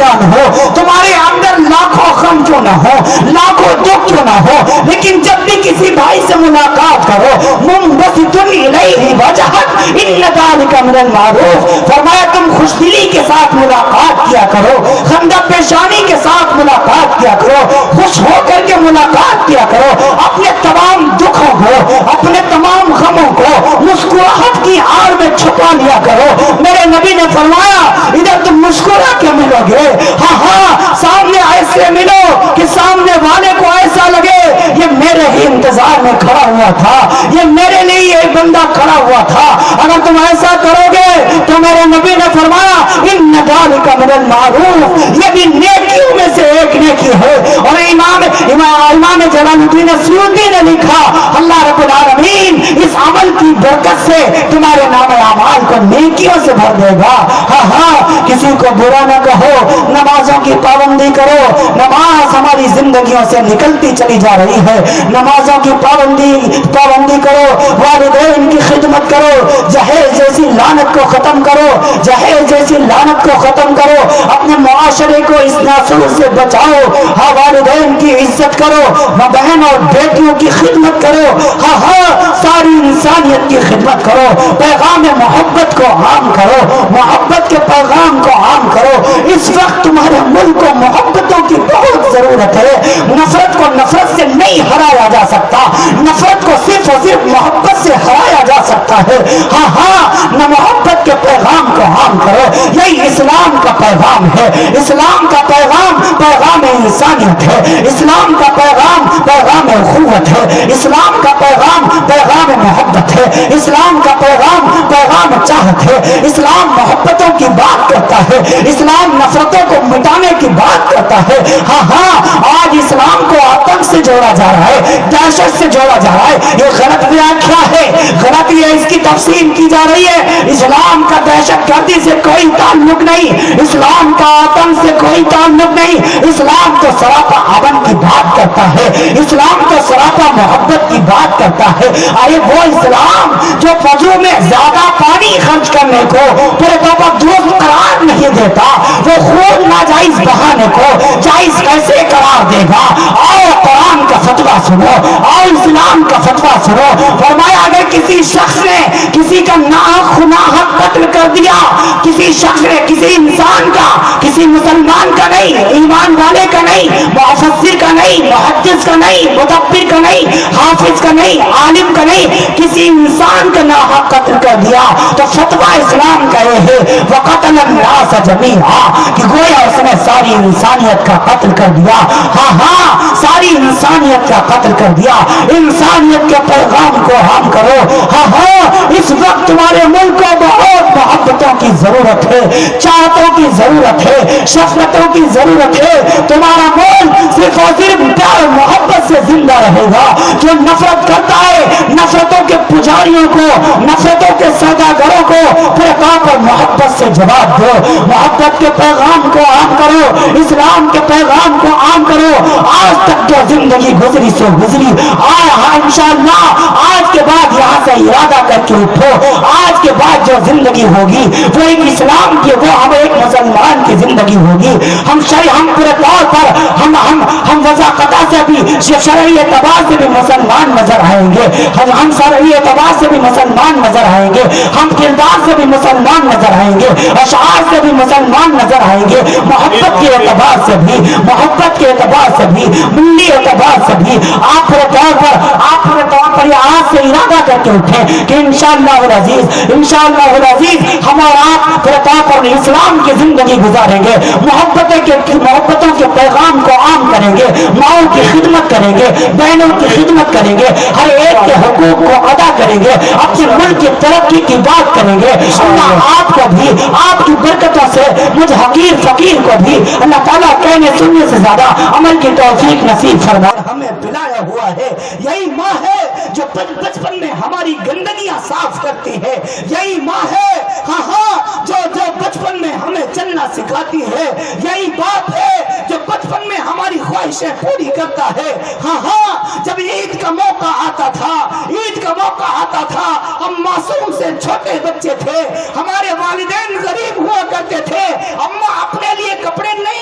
پریشان ہو, تمہارے اندر لاکھوں غم کیوں نہ ہو, لاکھوں دکھ کیوں نہ ہو, لیکن جب بھی کسی بھائی سے ملاقات کرو, منبسط الیہ وجہک ان ذلک من المعروف, فرمایا تم خوش دلی کے ساتھ ملاقات کیا کرو, خندہ پیشانی کے ساتھ ملاقات کیا کرو, خوش ہو کر کے ملاقات کیا کرو, اپنے تمام دکھوں کو, اپنے تمام غموں کو مسکراہٹ کی آڑ میں چھپا لیا کرو. میرے نبی نے فرمایا ادھر تم مسکرا کے ملو گے, ہاں سامنے ایسے ملو کہ سامنے والے کو ایسا لگے یہ میرے ہی انتظار میں کھڑا ہوا تھا, یہ میرے لیے یہ بندہ کھڑا ہوا تھا. اگر تم ایسا کرو گے تو میرے نبی نے فرمایا ان ذالک من المعروف, یہ بھی نیکیوں میں سے ایک نیکی ہے. اور امام جلال الدین سیوطی نے لکھا اللہ رب العالمین اس عمل کی برکت سے تمہارے نام اعمال کو نیکیوں سے بھر دے گا. ہاں کسی کو برا نہ کہو, نمازوں کی پابندی کرو, نماز ہماری زندگیوں سے نکلتی چلی جا رہی ہے, نمازوں کی پابندی کرو, والدین کی خدمت کرو, جہیز جیسی لعنت کو ختم کرو, جہیز جیسی لعنت کو ختم کرو, اپنے معاشرے کو اس ناسور سے بچاؤ. ہاں والدین کی عزت کرو, بہن اور بیٹیوں کی خدمت کرو, ہاں ساری انسانیت کی خدمت کرو, پیغام محبت کو عام کرو, محبت کے پیغام کو عام کرو. اس وقت تمہارے ملک کو محبتوں کی بہت ضرورت ہے. نفرت کو نفرت سے نہیں ہرایا جا سکتا, نفرت کو صرف اور صرف محبت سے ہرایا جا سکتا ہے. ہاں نہ محبت کے پیغام کو عام کرو, یہی اسلام کا پیغام ہے. اسلام کا پیغام پیغام انسانیت ہے, اسلام کا پیغام پیغام اخوت ہے, اسلام کا پیغام پیغام محبت ہے, اسلام کا پیغام پیغام چاہت ہے. اسلام محبتوں کی بات کرتا ہے, اسلام نفرتوں کو مٹانے کی بات کرتا ہے. ہاں آج اسلام کو آتنک سے جوڑا جا رہا ہے, دہشت سے جوڑا جا رہا ہے. یہ غلط ویاخیا ہے, غلط یہ اس کی تفسیر کی جا رہی ہے. اسلام کا دہشت گردی سے کوئی تعلق نہیں, اسلام کا آتنک سے کوئی تعلق نہیں. اسلام تو سراپا امن کی بات کرتا ہے, اسلام تو سراپا محبت کی بات کرتا ہے. ارے وہ اسلام جو فضو میں زیادہ پانی خرچ کرنے کو پورے طور پر درست قرار نہیں دیتا, وہ خون ناجائز بہانے کو جائز کیسے قرار دے گا. اور قرآن کا فتویٰ سنو, اور اسلام کا فتویٰ سنو. فرمایا اگر کسی شخص نے کسی کا ناحق قتل کر دیا, کسی شخص نے کسی انسان کا, کسی مسلمان کا نہیں, ایمان والے کا نہیں, مفسر کا نہیں, محدث کا نہیں, مدبر کا نہیں, حافظ کا نہیں, عالم کا نہیں, کسی انسان کا ناحق قتل کر دیا تو فتویٰ اسلام کا یہ ہے وقتل الناس جميعا, کہ گویا اس نے ساری انسانیت کا قتل کر دیا. ہاں ساری انسانیت کا قتل کر دیا. انسانیت کے پیغام کو عام کرو. ہاں اس وقت تمہارے ملک کو بہت محبتوں کی ضرورت ہے, چاہتوں کی ضرورت ہے, شفقتوں کی ضرورت ہے. تمہارا ملک صرف اور صرف پیار محبت سے زندہ رہے گا. جو نفرت کرتا ہے, نفرتوں کے پجاریوں کو, نفرتوں کے سوداگروں کو پورے طور پر محبت سے جواب دو. محبت کے پیغام کو عام کرو, اسلام کے پیغام کو عام کرو. آج تک جو زندگی گزری سو گزری, انشاءاللہ آج کے بعد یہاں سے ارادہ کر کے اٹھو, آج کے بعد جو زندگی ہوگی وہ ایک اسلام کی, وہ ہم ایک مسلمان کی زندگی ہوگی. ہم پورے طور پر ہم وضاقتہ سے بھی, شرعی اعتبار سے بھی مسلمان نظر آئیں گے, ہم شرعی اعتبار سے بھی مسلمان نظر آئیں گے, ہم کردار سے بھی مسلمان نظر آئیں گے, اشعار سے بھی مسلمان نظر آئیں گے. محبت کے اعتبار سے بھی, محبت کے اعتبار سے بھی, ملی اعتبار سے بھی آپ پورے طور پر یہ آج سے ارادہ کر کے اٹھیں کہ انشاءاللہ العزیز ہم اور آپ پورے طور پر اسلام کی زندگی گزاریں گے. محبتوں کے پیغام کو عام کریں گے, ماؤں کی خدمت کریں گے, بہنوں کی خدمت کریں گے, ہر ایک کے حقوق کو ادا کریں گے, اپنے ملک کی ترقی کی بات کریں گے. اللہ آپ کو بھی, آپ کی برکتوں سے مجھ حقیر فقیر کو بھی اللہ تعالیٰ کہنے سننے سے زیادہ عمل کی توفیق نصیب فرمائے. ہمیں پلایا ہوا ہے, یہی ماں ہے جو بچپن میں ہماری گندگیاں صاف کرتی ہے, یہی ماں ہے جو بچپن میں ہمیں چلنا سکھاتی ہے, یہی باپ ہے جو بچپن میں ہماری خواہشیں پوری کرتا ہے. جب عید کا موقع آتا تھا, ہم معصوم سے چھوٹے بچے تھے, ہمارے والدین غریب ہوا کرتے تھے, اما اپنے لیے کپڑے نہیں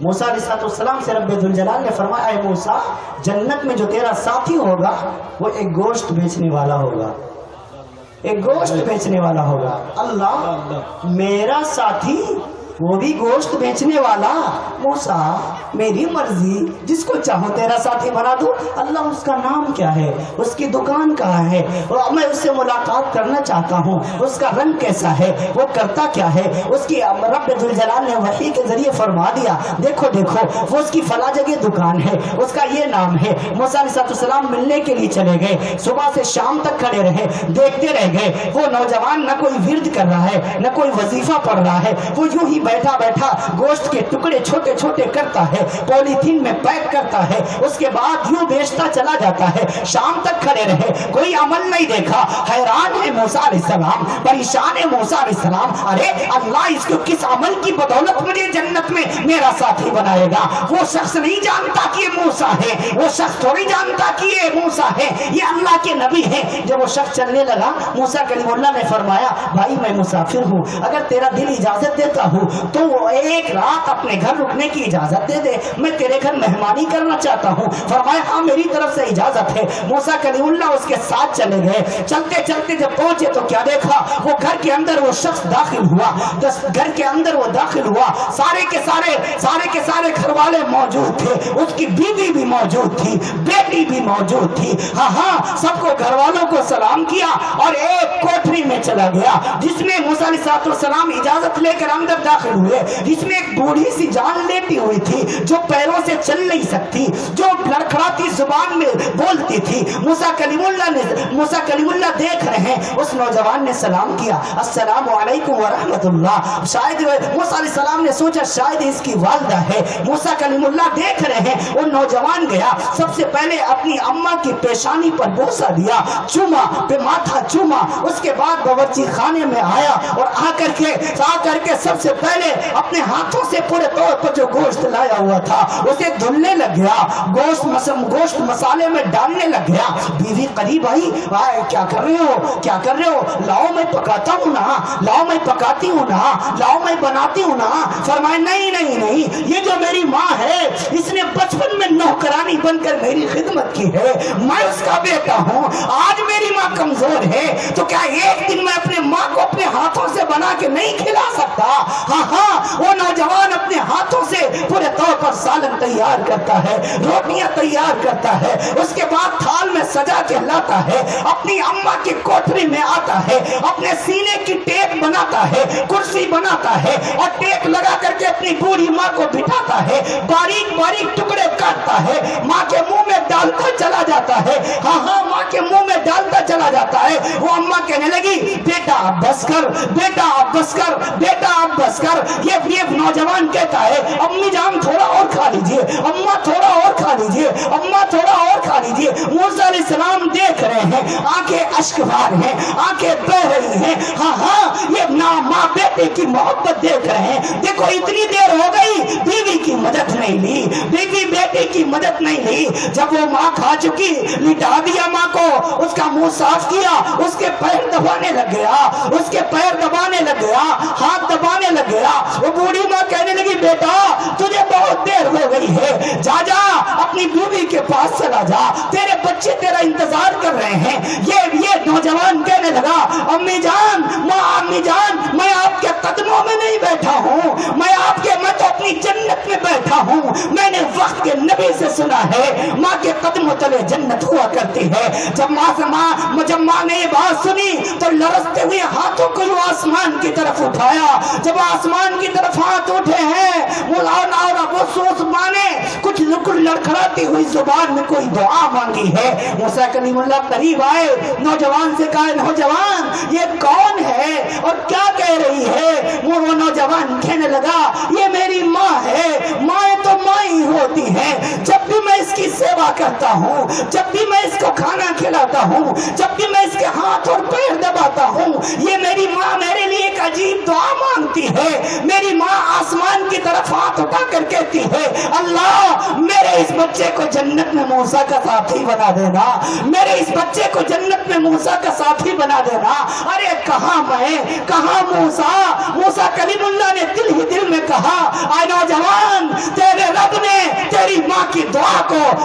موسیٰ علیہ السلام سے رب ذوالجلال نے فرمایا اے موسیٰ جنت میں جو تیرا ساتھی ہوگا وہ ایک گوشت بیچنے والا ہوگا، ایک گوشت بیچنے والا ہوگا۔ اللہ میرا ساتھی وہ بھی گوشت بیچنے والا، موسیٰ میری مرضی جس کو چاہو تیرا ساتھی بنا دو۔ اللہ اس کا نام کیا ہے، اس کی دکان کہاں ہے، میں اس سے ملاقات کرنا چاہتا ہوں، اس کا رنگ کیسا ہے، وہ کرتا کیا ہے، اس کی رب ذوالجلال نے وحی کے ذریعے فرما دیا دیکھو دیکھو وہ اس کی فلاں جگہ دکان ہے، اس کا یہ نام ہے۔ موسیٰ علیہ السلام ملنے کے لیے چلے گئے، صبح سے شام تک کھڑے رہے، دیکھتے رہ گئے۔ وہ نوجوان نہ کوئی ورد کر رہا ہے نہ کوئی وظیفہ پڑھ رہا ہے، وہ یوں ہی بیٹھا بیٹھا گوشت کے ٹکڑے چھوٹے چھوٹے کرتا ہے، پولیتھین میں پیک کرتا ہے، اس کے بعد یوں بیچتا چلا جاتا ہے۔ شام تک کھڑے رہے، کوئی عمل نہیں دیکھا۔ حیران ہے موسیٰ علیہ السلام، پریشان ہے موسیٰ علیہ السلام، ارے اللہ اس کو کس عمل کی بدولت مجھے جنت میں میرا ساتھی بنائے گا؟ وہ شخص نہیں جانتا کہ یہ موسیٰ ہے، وہ شخص تھوڑی جانتا کہ یہ موسیٰ ہے، یہ اللہ کے نبی ہے۔ جب وہ شخص چلنے لگا موسیٰ کلیم اللہ نے فرمایا بھائی میں مسافر ہوں، اگر تیرا دل اجازت دیتا ہوں تو ایک رات اپنے گھر رکنے کی اجازت دے دے، میں تیرے گھر مہمانی کرنا چاہتا ہوں۔ فرمایا ہاں میری طرف سے اجازت ہے۔ موسیٰ کلیم اللہ اس کے ساتھ چلے گئے۔ چلتے چلتے جب پہنچے تو کیا دیکھا، وہ گھر کے اندر وہ شخص داخل ہوا، گھر کے اندر وہ داخل ہوا، سارے کے سارے گھر والے موجود تھے، اس کی بیوی بھی موجود تھی، بیٹی بھی موجود تھی۔ ہاں سب کو گھر والوں کو سلام کیا اور ایک کوٹری میں چلا گیا جس میں موسیٰ علیہ السلام اجازت لے کر اندر داخل ہوئے، جس میں ایک بوڑھی سی جان لیتی ہوئی تھی جو پیروں سے چل نہیں سکتی، جو لڑکھڑاتی زبان میں بولتی تھی۔ موسیٰ کلیم اللہ دیکھ رہے ہیں، اس نوجوان نے سلام کیا السلام علیکم ورحمۃ اللہ۔ شاید موسیٰ علیہ السلام نے سوچا شاید اس کی والدہ ہے۔ موسیٰ کلیم اللہ دیکھ رہے ہیں، وہ نوجوان گیا سب سے پہلے اپنی اماں کی پیشانی پر بوسہ دیا، چوما پہ ماتھا چوما، اس کے بعد باورچی خانے میں آیا اور آ کر کے سب سے پہلے اپنے ہاتھوں سے پورے طور پر جو گوشت لایا ہوا تھا اسے دھلنے لگ گیا، گوشت مسالے میں ڈالنے لگ گیا۔ بیوی قریب آئی، کیا کر رہے ہو؟ لاؤ میں پکاتا ہوں نا، لاؤ میں پکاتی ہوں نا، لاؤ میں بناتی ہوں نا۔ فرمایا نہیں، یہ جو میری ماں ہے اس نے بچپن میں نوکرانی بن کر میری خدمت کی ہے، میں اس کا بیٹا ہوں، آج میری ماں کمزور ہے تو کیا ایک دن میں اپنے ماں کو اپنے ہاتھوں سے بنا کے نہیں کھلا سکتا؟ ہاں وہ نوجوان اپنے ہاتھوں سے پورے طور پر سالن تیار کرتا ہے، روٹیاں تیار کرتا ہے، اس کے بعد تھال میں سجا کے لاتا ہے، اپنی اماں کی کوٹری میں آتا ہے، اپنے سینے کی ٹیک بناتا ہے، کرسی بناتا ہے اور ٹیک لگا کر کے اپنی بوڑھی ماں کو بٹھاتا ہے، باریک باریک ٹکڑے کاٹتا ہے، ماں کے منہ میں ڈالتا چلا جاتا ہے۔ ہاں ماں کے منہ میں ڈالتا چلا جاتا ہے۔ وہ اماں کہنے لگی بیٹا اب بس کر، بیٹا اب بس کر، بیٹا اب بس کر۔ یہ نوجوان کہتا ہے امی جان تھوڑا اور کھا لیجئے، اماں تھوڑا اور کھا لیجئے، اماں تھوڑا اور کھا لیجئے۔ موسیٰ علیہ السلام دیکھ رہے ہیں، آنکھیں اشک بار ہیں، آنکھیں بہ رہی ہیں۔ ہاں یہ ماں بیٹے کی محبت دیکھ رہے ہیں۔ دیکھو اتنی دیر ہو گئی بیوی کی مدد نہیں لی، بیوی بیٹے کی مدد نہیں لی۔ جب وہ ماں کھا چکی لٹا دیا ماں کو، اس کا منہ صاف کیا، اس کے پیر دبانے لگ گیا، اس کے پیر دبانے لگ گیا، ہاتھ دبانے لگ گیا۔ وہ بوڑھی ماں کہنے لگی بیٹا تجھے بہت دیر ہو گئی ہے، جا اپنی بیوی کے پاس چلا جا، تیرے بچے تیرا انتظار کر رہے ہیں۔ یہ نوجوان کہنے لگا امی جان میں آپ کے قدموں میں نہیں بیٹھا ہوں، میں تو اپنی جنت میں بیٹھا ہوں۔ میں نے وقت کے نبی سے سنا ہے ماں کے قدموں تلے جنت ہوا کرتی ہے۔ جب ماں نے یہ بات سنی تو لرزتے ہوئے ہاتھوں کو آسمان کی طرف اٹھایا۔ جب آسمان کی طرف ہاتھ اٹھے ہیں ماں نے کچھ لڑکھڑاتی ہوئی زبان میں کوئی دعا مانگی ہے۔ موسیٰ کلیم اللہ قریب آئے، نوجوان سے کہا نوجوان یہ کون ہے اور کیا کہہ رہی ہے؟ وہ نوجوان کہنے لگا یہ میری ماں ہے، مائیں تو ماں ہی ہوتی ہیں۔ جب بھی میں اس کی سیوا کرتا ہوں، جب بھی میں اس کو کھانا کھلاتا ہوں، جب بھی میں اس کے ہاتھ اور پیر دباتا ہوں، یہ میری ماں میرے لیے ایک عجیب دعا مانگتی ہے۔ میری ماں آسمان کی طرف ہاتھ اٹھا کر کہتی ہے اللہ میرے اس بچے کو جنت میں موسیٰ کا ساتھی بنا دینا، میرے اس بچے کو جنت میں موسیٰ کا ساتھی بنا دینا۔ ارے کہاں میں کہاں موسیٰ کلیم اللہ نے دل ہی دل میں کہا اے نوجوان اللہ کو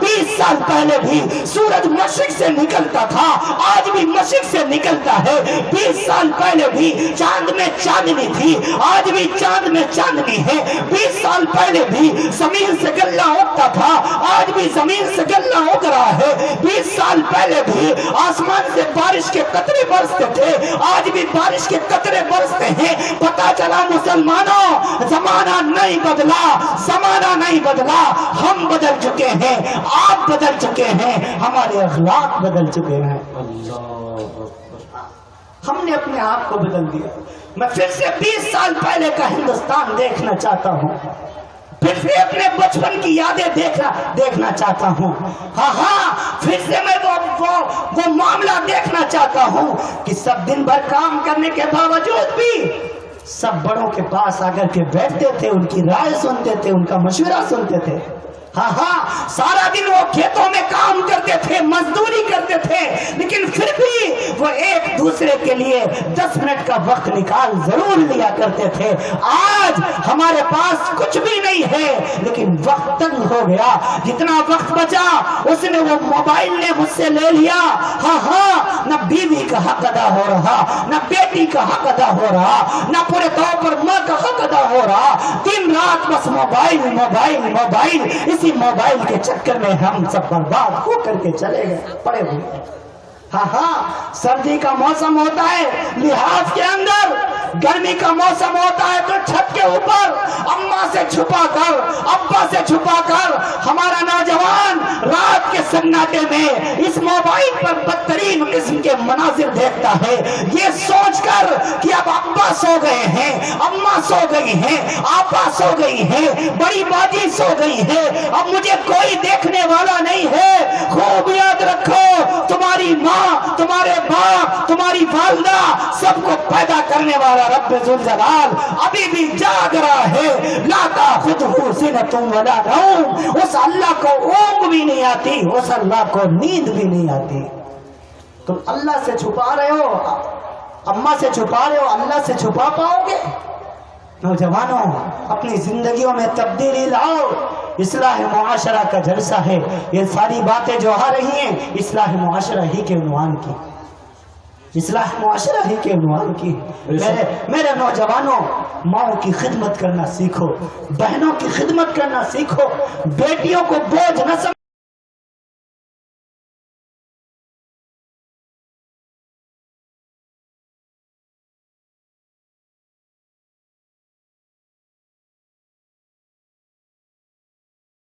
20 سال پہلے بھی سورج مشرق سے نکلتا تھا، آج بھی مشرق سے نکلتا ہے۔ 20 سال پہلے بھی چاند میں چاندنی تھی، آج بھی چاند میں چاندنی ہے۔ 20 سال پہلے بھی زمین سے گلہ اگتا تھا، آج بھی زمین سے گلہ اگ رہا ہے۔ 20 سال پہلے بھی آسمان سے بارش کے قطرے برستے تھے، آج بھی بارش کے قطرے برستے ہیں۔ پتا چلا مسلمانوں، زمانہ نہیں بدلا، زمانہ نہیں بدلا، ہم بدل چکے ہیں، آپ بدل چکے ہیں، ہمارے اخلاق بدل چکے ہیں۔ ہم نے اپنے آپ کو بدل دیا۔ میں پھر سے 20 سال پہلے کا ہندوستان دیکھنا چاہتا ہوں، پھر سے اپنے بچپن کی یادیں دیکھنا چاہتا ہوں۔ ہاں پھر سے میں وہ معاملہ دیکھنا چاہتا ہوں کہ سب دن بھر کام کرنے کے باوجود بھی سب بڑوں کے پاس آ کر کے بیٹھتے تھے، ان کی رائے سنتے تھے، ان کا مشورہ سنتے تھے۔ ہاں سارا دن وہ کھیتوں میں کام کرتے تھے، مزدوری کرتے تھے، لیکن پھر بھی وہ ایک دوسرے کے لیے 10 منٹ کا وقت نکال ضرور لیا کرتے تھے۔ آج ہمارے پاس کچھ بھی نہیں ہے، لیکن وقت تنگ ہو گیا، جتنا وقت بچا اس نے وہ موبائل نے مجھ سے لے لیا۔ ہاں نہ بیوی کا حق ادا ہو رہا، نہ بیٹی کا حق ادا ہو رہا، نہ پورے طور پر ماں کا حق ادا ہو رہا۔ دن رات بس موبائل موبائل موبائل، اسی موبائل کے چکر میں ہم سب برباد ہو کر کے چلے گئے، پڑے ہوئے۔ ہاں سردی کا موسم ہوتا ہے لحاظ کے اندر، گرمی کا موسم ہوتا ہے تو چھت کے اوپر اماں سے چھپا کر، ابا سے چھپا کر ہمارا نوجوان رات کے سناٹے میں اس موبائل پر بدترین قسم کے مناظر دیکھتا ہے، یہ سوچ کر کہ اب ابا سو گئے ہیں، اماں سو گئی ہیں، آپا سو گئی ہیں، بڑی باجی سو گئی ہے، اب مجھے کوئی دیکھنے والا نہیں ہے۔ خوب یاد رکھو، تمہاری ماں، تمہارے باپ، تمہاری والدہ، سب کو پیدا کرنے والا رب ذوالجلال ابھی بھی جاگ رہا ہے۔ لا تأخذہ سنۃ ولا نوم، اس اللہ کو اونگ بھی نہیں آتی، اس اللہ کو نیند بھی نہیں آتی۔ تم اللہ سے چھپا رہے ہو، اماں سے چھپا رہے ہو، اللہ سے چھپا پاؤ گے؟ نوجوانوں، اپنی زندگیوں میں تبدیلی لاؤ۔ اصلاح معاشرہ کا جلسہ ہے، یہ ساری باتیں جو آ رہی ہیں اصلاح معاشرہ ہی کے عنوان کی، اصلاح معاشرہ ہی کے عنوان کی۔ میرے نوجوانوں، ماؤں کی خدمت کرنا سیکھو، بہنوں کی خدمت کرنا سیکھو، بیٹیوں کو بوجھ نہ سمجھو۔